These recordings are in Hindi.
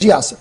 जी आसिफ।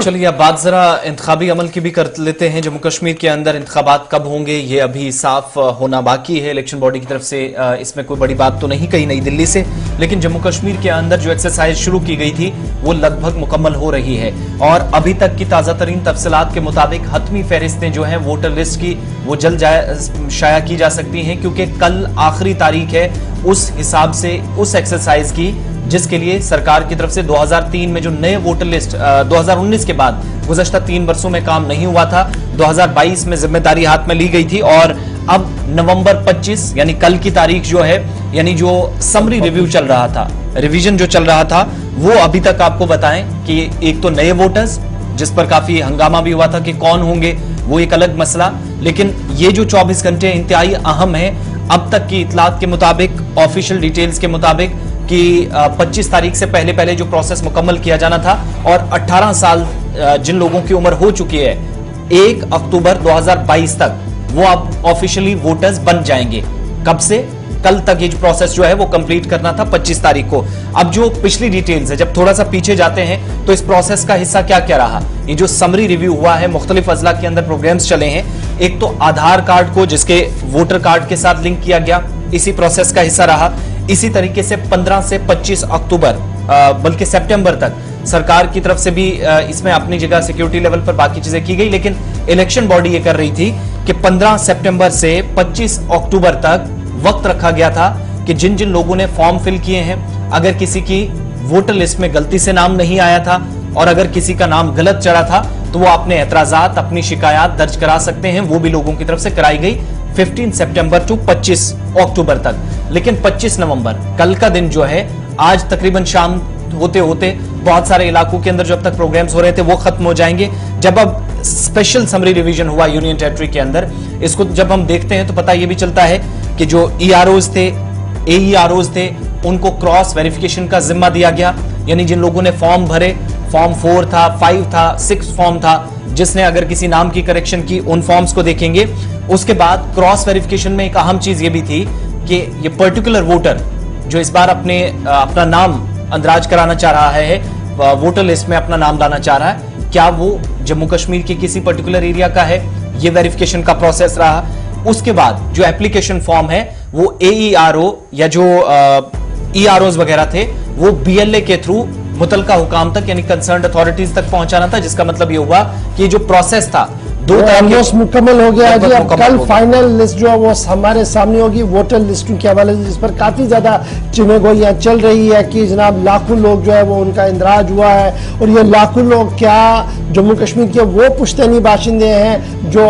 चलिए अब बात जरा इंतखाबी अमल की भी कर लेते हैं। जम्मू कश्मीर के अंदर इंतखाबात कब होंगे ये अभी साफ होना बाकी है। इलेक्शन बॉडी की तरफ से इसमें कोई बड़ी बात तो नहीं कही नई दिल्ली से, लेकिन जम्मू कश्मीर के अंदर जो एक्सरसाइज शुरू की गई थी वो लगभग मुकम्मल हो रही है और अभी तक की ताजा तरीन तफसीलात के मुताबिक हतमी फहरिस्तें जो हैं वोटर लिस्ट की वो जल्द शाया की जा सकती हैं, क्योंकि कल आखिरी तारीख है उस हिसाब से उस एक्सरसाइज की जिसके लिए सरकार की तरफ से 2003 में जो नए वोटर लिस्ट 2019 के बाद गुज़श्ता 3 वर्षों में काम नहीं हुआ था, 2022 में जिम्मेदारी हाथ में ली गई थी और अब नवंबर 25 यानी कल की तारीख जो है, यानी जो समरी रिव्यू चल रहा था, रिवीजन जो चल रहा था वो अभी तक आपको बताएं कि एक तो नए वोटर्स जिस पर काफी हंगामा भी हुआ था कि कौन होंगे वो एक अलग मसला, लेकिन ये जो 24 घंटे इंतहाई अहम है। अब तक की इतलात के मुताबिक, ऑफिशियल डिटेल्स के मुताबिक कि 25 तारीख से पहले जो प्रोसेस मुकम्मल किया जाना था और 18 साल जिन लोगों की उम्र हो चुकी है 1 अक्टूबर 2022 तक वो अब ऑफिशियली वोटर्स बन जाएंगे। कब से? कल तक ये जो प्रोसेस जो है वो कंप्लीट करना था 25 तारीख को। अब जो पिछली डिटेल्स है, जब थोड़ा सा पीछे जाते हैं तो इस प्रोसेस का हिस्सा क्या क्या रहा। ये जो समरी रिव्यू हुआ है, मुख्तलिफ अजला के अंदर प्रोग्राम्स चले हैं। एक तो आधार कार्ड को जिसके वोटर कार्ड के साथ लिंक किया गया, इसी प्रोसेस का हिस्सा रहा। इसी तरीके से 15 से 25 अक्टूबर बल्कि सितंबर तक सरकार की तरफ से भी इसमें अपनी जगह सिक्योरिटी लेवल पर बाकी चीजें की गई, लेकिन इलेक्शन बॉडी ये कर रही थी कि 15 सितंबर से 25 अक्टूबर तक वक्त रखा गया था कि जिन जिन लोगों ने फॉर्म फिल किए हैं, अगर किसी की वोटर लिस्ट में गलती से नाम नहीं आया था और अगर किसी का नाम गलत चढ़ा था तो वो अपने एतराजात, अपनी शिकायत दर्ज करा सकते हैं। वो भी लोगों की तरफ से कराई गई 15 सितंबर टू 25 अक्टूबर तक। लेकिन 25 नवंबर कल का दिन जो है, आज तकरीबन शाम होते होते बहुत सारे इलाकों के अंदर जो अब तक प्रोग्राम्स हो रहे थे वो खत्म हो जाएंगे। जब अब स्पेशल समरी रिवीजन हुआ यूनियन टेरिटरी के अंदर, इसको जब हम देखते हैं तो पता ये भी चलता है कि जो EROs थे, AEROs थे, उनको क्रॉस वेरिफिकेशन का जिम्मा दिया गया। यानी जिन लोगों ने फॉर्म भरे, फॉर्म 4 था, 5 था, 6 फॉर्म था, जिसने अगर किसी नाम की करेक्शन की उन फॉर्म्स को देखेंगे। उसके बाद क्रॉस वेरिफिकेशन में एक अहम चीज ये भी थी कि ये पर्टिकुलर वोटर जो इस बार अपना नाम अंदराज कराना चाह रहा है, वोटर लिस्ट में अपना नाम लाना चाह रहा है, क्या वो जम्मू कश्मीर के किसी पर्टिकुलर एरिया का है, ये वेरिफिकेशन का प्रोसेस रहा। उसके बाद जो एप्लीकेशन फॉर्म है वो AERO या जो EROs वगैरह थे वो BLA के थ्रू मुतलका हुकाम तक यानी कंसर्न्ड अथॉरिटीज तक पहुंचाना था, जिसका मतलब ये हुआ कि जो प्रोसेस था ऑलमोस्ट मुकम्मल हो गया है जी। अब कल फाइनल लिस्ट जो है वो हमारे सामने होगी वोटर लिस्टों के हवाले से, जिस पर काफी ज्यादा चिमेगोइयां चल रही है कि जनाब लाखों लोग जो है वो उनका इंदराज हुआ है और ये लाखों लोग क्या जम्मू कश्मीर के वो पुश्तैनी बाशिंदे हैं जो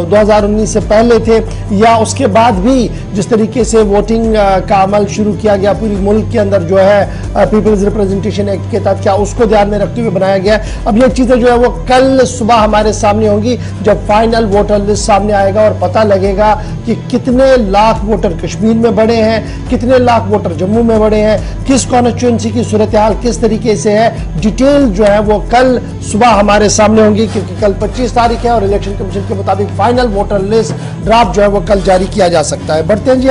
2019 से पहले थे, या उसके बाद भी जिस तरीके से वोटिंग का अमल शुरू किया गया पूरी मुल्क के अंदर जो है पीपल्स रिप्रेजेंटेशन एक्ट के तहत, क्या उसको ध्यान में रखते हुए बनाया गया। अब ये चीजें जो है वो कल सुबह हमारे सामने होंगी जब फाइनल वोटर लिस्ट सामने आएगा और पता लगेगा कि कितने लाख वोटर कश्मीर में बढ़े हैं, कितने लाख वोटर जम्मू में बढ़े हैं, किस कॉन्स्टिट्यूएंसी की सूरत हाल किस तरीके से है। डिटेल जो है वो कल सुबह हमारे सामने होंगी, क्योंकि कल 25 तारीख है और इलेक्शन कमीशन के मुताबिक फाइनल वोटर लिस्ट ड्राफ्ट जो है वो कल जारी किया जा सकता है। बढ़ते हैं जी।